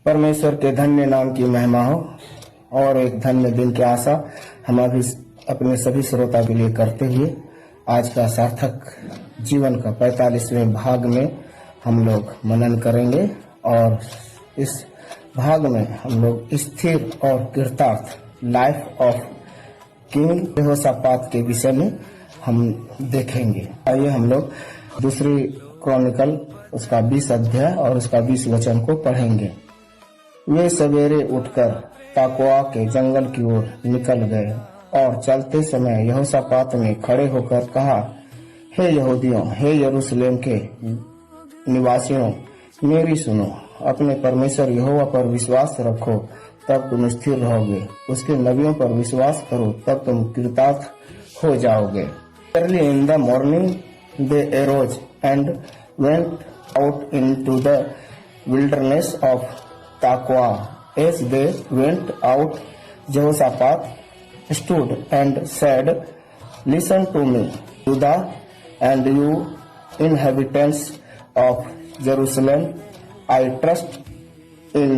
परमेश्वर के धन्य नाम की महिमा हो और एक धन्य दिन की आशा हम अभी अपने सभी श्रोता के लिए करते हुए आज का सार्थक जीवन का 45वें भाग में हम लोग मनन करेंगे और इस भाग में हम लोग स्थिर और कृतार्थ लाइफ ऑफ किंग यहोशापात के विषय में हम देखेंगे। आइए हम लोग दूसरी क्रॉनिकल उसका 20 अध्याय और उसका 20 वचन को पढ़ेंगे। वे सवेरे उठकर ताकोआ के जंगल की ओर निकल गए और चलते समय यहोशापात ने खड़े होकर कहा, हे यहूदियों, हे यरूशलेम के निवासियों, मेरी सुनो। अपने परमेश्वर यहोवा पर विश्वास रखो, तब तुम स्थिर रहोगे। उसके नबियों पर विश्वास करो, तब तुम कृतार्थ हो जाओगे। Early in the morning they arose and went out into the wilderness of Tekoa. As they went out, Jehoshaphat stood and said, Listen to me, Judah, and you inhabitants of Jerusalem. I trust in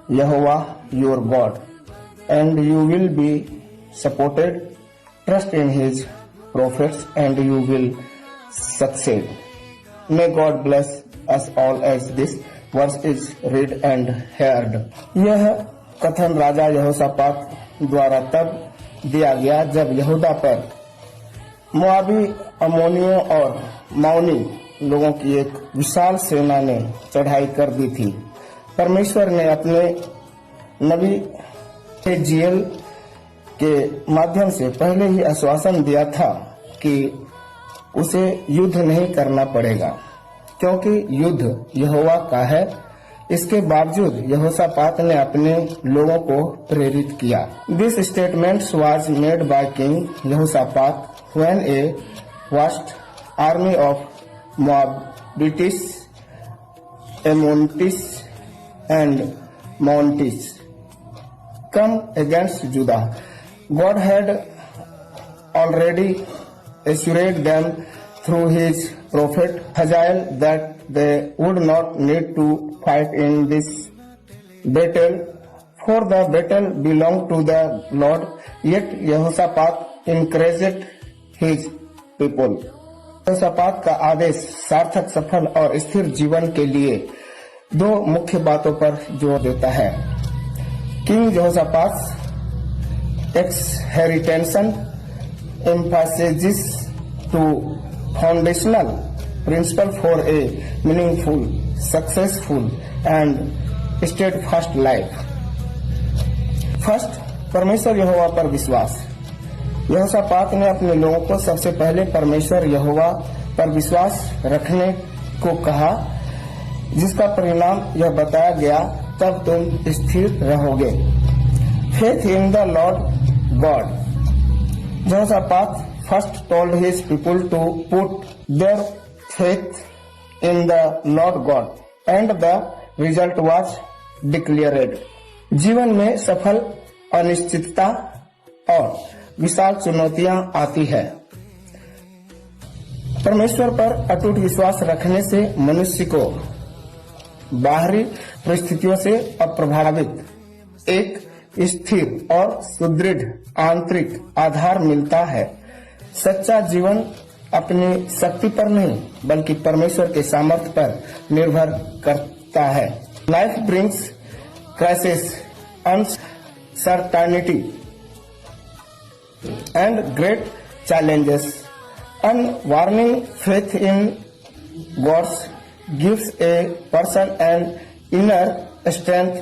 Jehovah your God, and you will be supported. Trust in his prophets and you will succeed. May God bless us all as this verse is read and heard. यह कथन राजा यहोशापात द्वारा तब दिया गया जब यहूदा पर मोआबी, अम्मोनियों और माओनी लोगों की एक विशाल सेना ने चढ़ाई कर दी थी। परमेश्वर ने अपने नबी एजिएल के माध्यम से पहले ही आश्वासन दिया था कि उसे युद्ध नहीं करना पड़ेगा, क्योंकि युद्ध यहोवा का है। इसके बावजूद यहोशापात ने अपने लोगों को प्रेरित किया। This statement was made by king Jehoshaphat when a vast army of Moabites, Ammonites and Meunites come against Judah. God had already assured them through his prophet Hazael that they would not need to fight in this battle, for the battle belonged to the Lord. Yet Jehoshaphat encouraged his people. यहोशापात का आदेश सार्थक, सफल और स्थिर जीवन के लिए दो मुख्य बातों पर जोर देता है। King Jehoshaphat's exhortation emphasizes two foundational principles for a meaningful, successful, and steadfast life. First, परमेश्वर यहोवा पर विश्वास। यहोशापात ने अपने लोगों को सबसे पहले परमेश्वर यहोवा पर विश्वास रखने को कहा, जिसका परिणाम यह बताया गया, तब तुम स्थिर रहोगे। Faith in the Lord God. Jehoshaphat first told his people to put their faith in the Lord God, and the result was declared. जीवन में सफल अनिश्चितता और विशाल चुनौतियां आती है। परमेश्वर पर अटूट विश्वास रखने से मनुष्य को बाहरी परिस्थितियों से अप्रभावित एक स्थिर और सुदृढ़ आंतरिक आधार मिलता है। सच्चा जीवन अपनी शक्ति पर नहीं, बल्कि परमेश्वर के सामर्थ्य पर निर्भर करता है। Life brings crisis, uncertainty and great challenges. Unwavering faith in gods gives a person an inner strength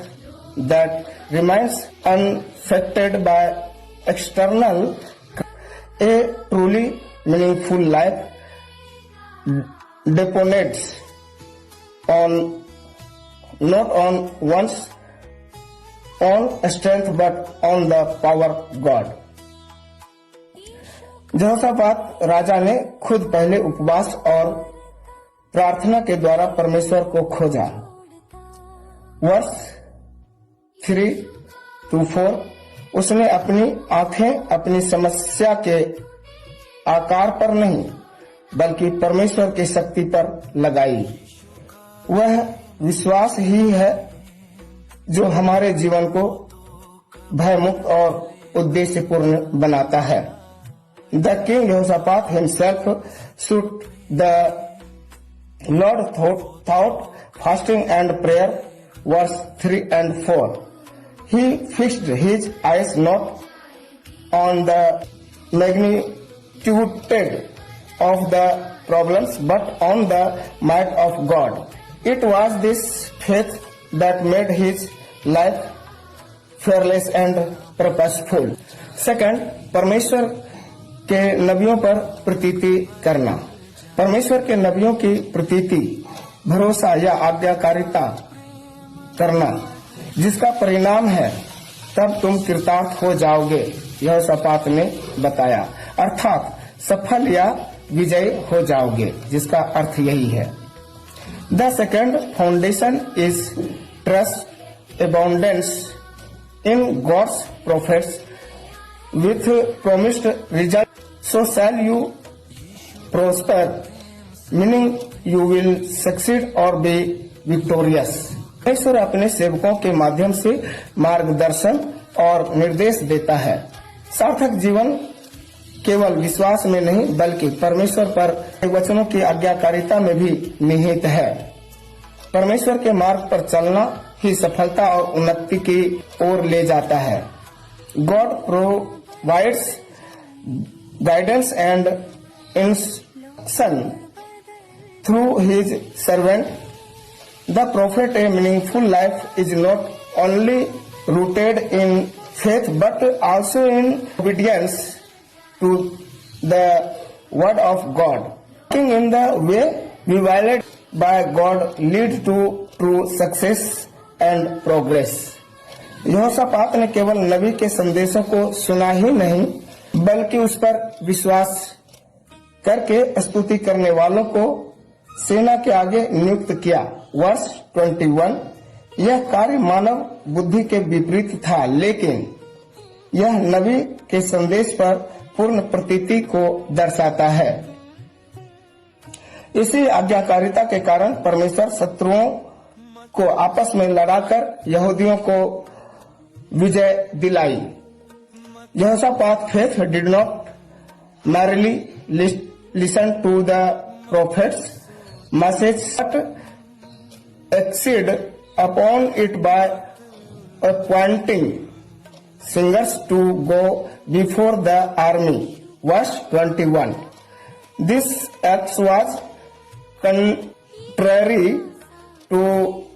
that remains unaffected by external. A truly meaningful life depends on not on one's own strength but on the power of God. यहोशापात राजा ने खुद पहले उपवास और प्रार्थना के द्वारा परमेश्वर को खोजा। वर्ष 3-4 उसने अपनी आंखें अपनी समस्या के आकार पर नहीं, बल्कि परमेश्वर की शक्ति पर लगाई। वह विश्वास ही है जो हमारे जीवन को भयमुक्त और उद्देश्यपूर्ण बनाता है। The king Jehoshaphat himself should the Lord thought fasting and prayer verse 3 and 4. He fixed his eyes not on the magnitude of the problems but on the might of God. It was this faith that made his life fearless and purposeful. Second, परमेश्वर के नबियों पर प्रतीति करना। परमेश्वर के नबियों की प्रतीति, भरोसा या आज्ञाकारिता करना, जिसका परिणाम है तब तुम कृतार्थ हो जाओगे, यहोशापात ने बताया, अर्थात सफल या विजयी हो जाओगे, जिसका अर्थ यही है। The second foundation is trust abundance in gods prophets with promised result, so shall you prosper, meaning you will succeed और बी विक्टोरियस। परमेश्वर अपने सेवकों के माध्यम से मार्गदर्शन और निर्देश देता है। सार्थक जीवन केवल विश्वास में नहीं बल्कि परमेश्वर पर वचनों की आज्ञाकारिता में भी निहित है। परमेश्वर के मार्ग पर चलना ही सफलता और उन्नति की ओर ले जाता है। God provides guidance and instruction through his servant the prophet. A meaningful life is not only rooted in faith but also in obedience to the word of God. Walking in the way revealed by God lead to true success and progress. यहोशापात ने केवल नबी के संदेशों को सुना ही नहीं बल्कि उस पर विश्वास करके स्तुति करने वालों को सेना के आगे नियुक्त किया। वर्ष 21, यह कार्य मानव बुद्धि के विपरीत था, लेकिन यह नबी के संदेश पर पूर्ण प्रतीति को दर्शाता है। इसी आज्ञाकारिता के कारण परमेश्वर शत्रुओं को आपस में लड़ाकर यहूदियों को विजय दिलाई। Jehoshaphat faith did not merely listen to the prophets message but accede upon it by appointing singers to go before the army. Verse 21. This act was contrary to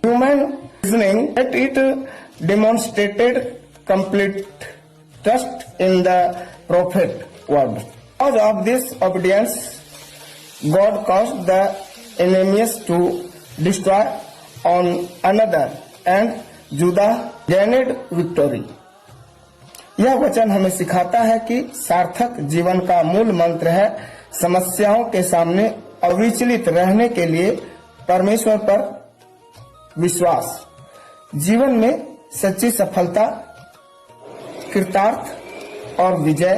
human reasoning, yet it demonstrated complete trust in the prophet word. Because of this obedience, God caused the enemies to destroy on another and Judah gained victory. यह वचन हमें सिखाता है कि सार्थक जीवन का मूल मंत्र है समस्याओं के सामने अविचलित रहने के लिए परमेश्वर पर विश्वास। जीवन में सच्ची सफलता, कृतार्थ और विजय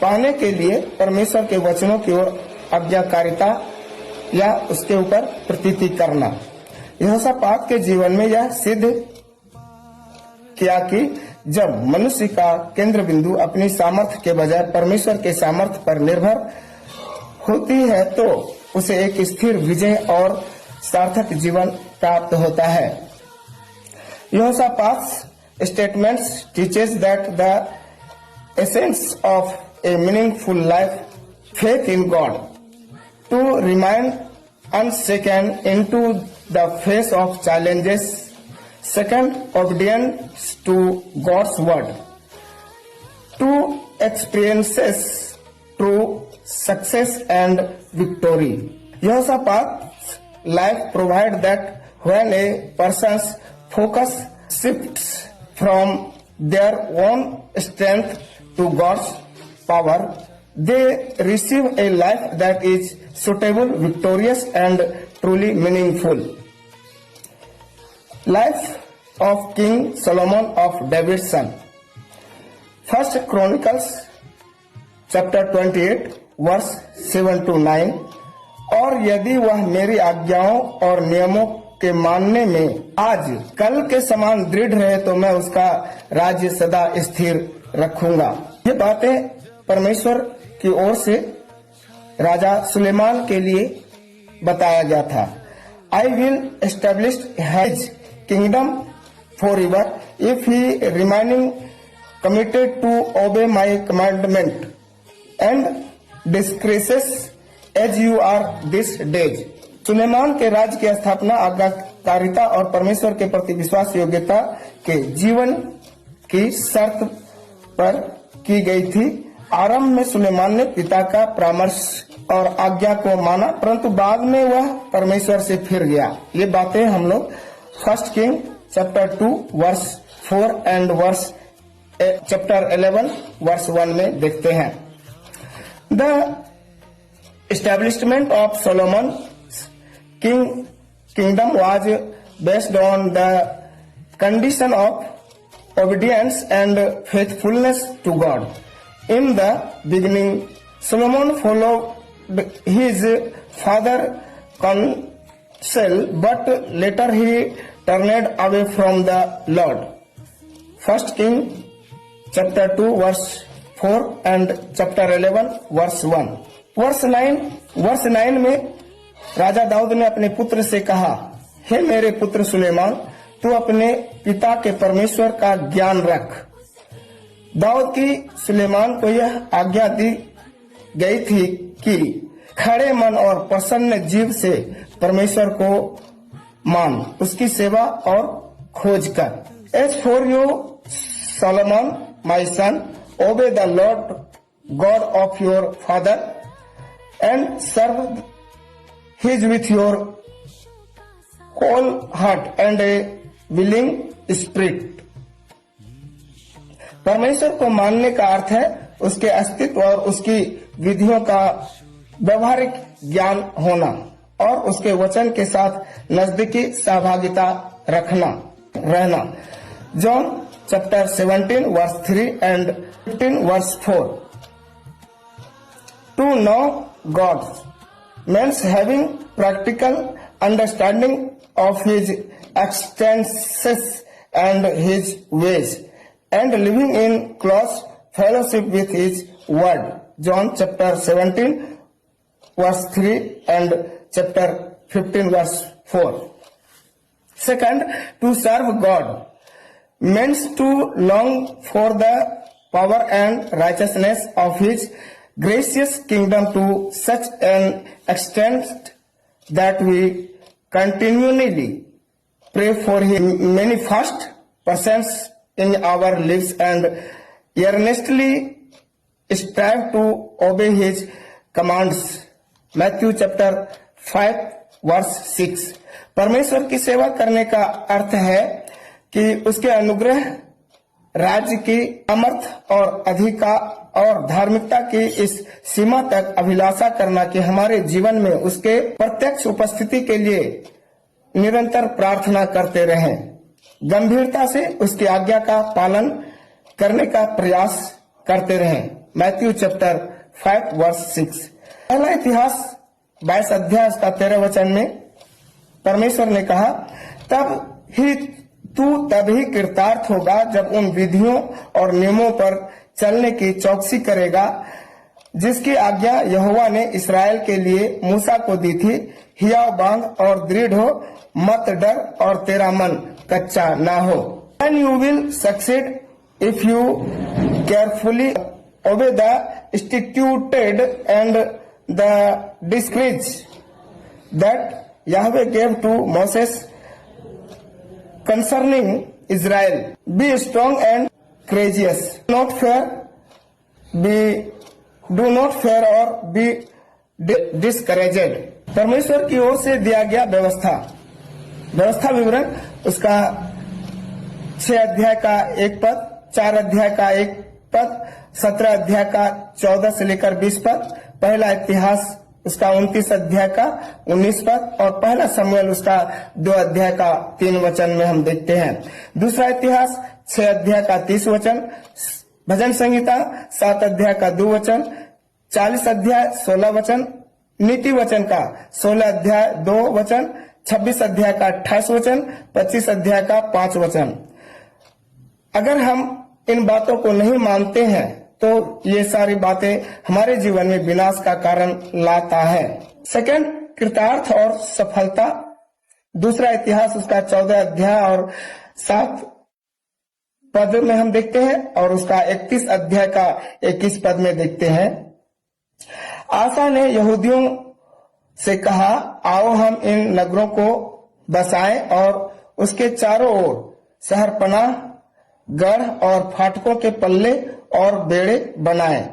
पाने के लिए परमेश्वर के वचनों की ओर आज्ञाकारिता या उसके ऊपर प्रतीति करना। यहोशापात के जीवन में यह सिद्ध किया कि जब मनुष्य का केंद्र बिंदु अपनी सामर्थ्य के बजाय परमेश्वर के सामर्थ्य पर निर्भर होती है तो उसे एक स्थिर विजय और सार्थक जीवन प्राप्त होता है। यहोशापात statements teaches that the essence of A meaningful life, faith in God, to remain unshaken into the face of challenges. Second, obedience to God's word. Two, experiences true success and victory. Yehoshaphats life provide that when a person's focus shifts from their own strength to God's power, they receive a life that is suitable, victorious and truly meaningful. Life of King Solomon of David's son. First Chronicles chapter 28 verse 7 to 9। और यदि वह मेरी आज्ञाओं और नियमों के मानने में आज कल के समान दृढ़ रहे तो मैं उसका राज्य सदा स्थिर रखूंगा। ये बातें परमेश्वर की ओर से राजा सुलेमान के लिए बताया गया था। I will establish his kingdom forever if he remaining committed to obey my commandment and decrees as you are this days. Sulaiman के राज्य की स्थापना आज्ञाकारिता और परमेश्वर के प्रति विश्वास योग्यता के जीवन की शर्त पर की गई थी। आरंभ में सुलेमान ने पिता का परामर्श और आज्ञा को माना, परंतु बाद में वह परमेश्वर से फिर गया। ये बातें हम लोग 1 king chapter 2 verse 4 and verse chapter 11 verse 1 में देखते हैं। The establishment of Solomon's kingdom was based on the condition of obedience and faithfulness to God. In the beginning, Solomon followed his father's counsel, but later he turned away from the Lord. 1 King chapter 2 verse 4 and chapter 11 verse 1. वर्ष 9 में राजा दाऊद ने अपने पुत्र से कहा, हे मेरे पुत्र सुलेमान, तू अपने पिता के परमेश्वर का ज्ञान रख। दाऊद की सुलेमान को यह आज्ञा दी गई थी कि खड़े मन और प्रसन्न जीव से परमेश्वर को मान, उसकी सेवा और खोज कर। As for you Solomon my son, obey the Lord God of your father and serve his with your whole heart and a willing spirit। परमेश्वर को मानने का अर्थ है उसके अस्तित्व और उसकी विधियों का व्यवहारिक ज्ञान होना और उसके वचन के साथ नजदीकी सहभागिता रहना। John chapter 17 verse 3 and 15 verse 4। To know God means having practical understanding of His existence and His ways, and living in close fellowship with His Word. John chapter 17 verse 3 and chapter 15 verse 4. Second, to serve God means to long for the power and righteousness of His gracious kingdom to such an extent that we continually pray for His manifest presence in our lives and earnestly strive to obey His commands. Matthew chapter 5 verse 6। परमेश्वर की सेवा करने का अर्थ है कि उसके अनुग्रह, राज्य की सामर्थ और अधिकार और धार्मिकता की इस सीमा तक अभिलाषा करना कि हमारे जीवन में उसके प्रत्यक्ष उपस्थिति के लिए निरंतर प्रार्थना करते रहें, गंभीरता से उसकी आज्ञा का पालन करने का प्रयास करते रहें। Matthew chapter 5 verse 6। पहला इतिहास 22 अध्याय उसका 13 वचन में परमेश्वर ने कहा, तू तभी कृतार्थ होगा जब उन विधियों और नियमों पर चलने की चौकसी करेगा जिसकी आज्ञा यहोवा ने इस्राएल के लिए मूसा को दी थी। हियाव बांध और दृढ़ हो, मत डर और तेरा मन कच्चा ना हो। And you will succeed if you carefully obey the statutes and the decrees that Yahweh gave to Moses concerning Israel. Be strong and courageous. Do not fear or be discouraged. परमेश्वर की ओर से दिया गया व्यवस्था विवरण उसका 6 अध्याय का 1 पद, 4 अध्याय का 1 पद, 17 अध्याय का 14 से लेकर 20 पद, पहला इतिहास उसका 29 अध्याय का 19 पद और पहला शमूएल उसका 2 अध्याय का 3 वचन में हम देखते हैं। दूसरा इतिहास 6 अध्याय का 30 वचन, भजन संहिता 7 अध्याय का 2 वचन, 40 अध्याय 16 वचन, नीति वचन का 16 अध्याय 2 वचन, 26 अध्याय का 28 वचन, 25 अध्याय का 5 वचन। अगर हम इन बातों को नहीं मानते हैं तो ये सारी बातें हमारे जीवन में विनाश का कारण लाता है। सेकंड, कृतार्थ और सफलता। दूसरा इतिहास उसका 14 अध्याय और 7 पद में हम देखते हैं और उसका 31 अध्याय का 21 पद में देखते हैं। आसा ने यहूदियों से कहा, आओ हम इन नगरों को बसाएं और उसके चारों ओर शहरपनाह, गढ़ और फाटकों के पल्ले और बेड़े बनाएं।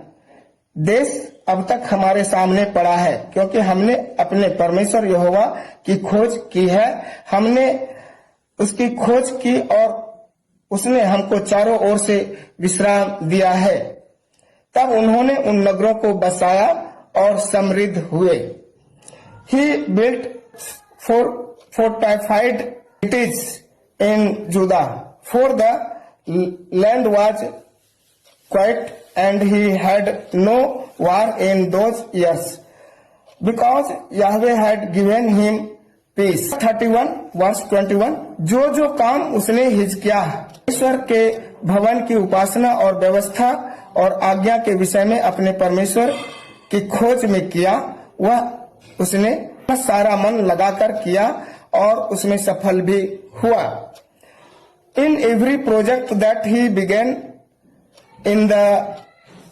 देश अब तक हमारे सामने पड़ा है क्योंकि हमने अपने परमेश्वर यहोवा की खोज की है। हमने उसकी खोज की और उसने हमको चारों ओर से विश्राम दिया है। तब उन्होंने उन नगरों को बसाया और समृद्ध हुए। He built fortified cities in Judah, for the land was quiet and he had no war in those years, because Yahweh had given him peace. 31 verse 21। जो काम उसने हिजकिय्याह ईश्वर के भवन की उपासना और व्यवस्था और आज्ञा के विषय में अपने परमेश्वर की खोज में किया, वह उसने सारा मन लगाकर किया और उसमें सफल भी हुआ। In every project that he began in the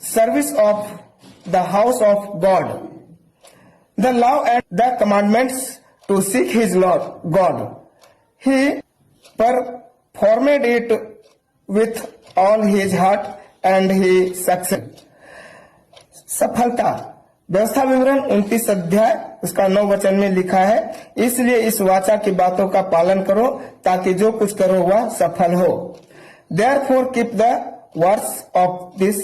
service of the house of God, the law and the commandments to seek his Lord God, he performed it with all his heart and he succeeded। सफलता। व्यवस्था विवरण 29 अध्याय उसका 9 वचन में लिखा है, इसलिए इस वाचा की बातों का पालन करो ताकि जो कुछ करो वह सफल हो। Therefore keep the words of this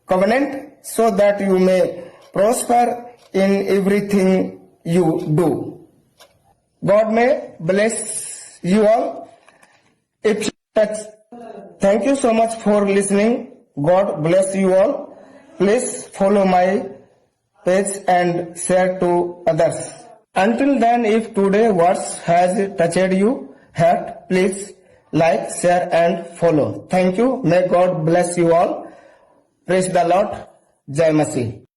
covenant so that you may prosper in everything you do। God may bless you all। Thank you so much for listening। God bless you all। Please follow my page and share to others। Until then, if today's words has touched you heart, please like, share and follow। Thank you। May God bless you all। Praise the Lord। जय मसीह।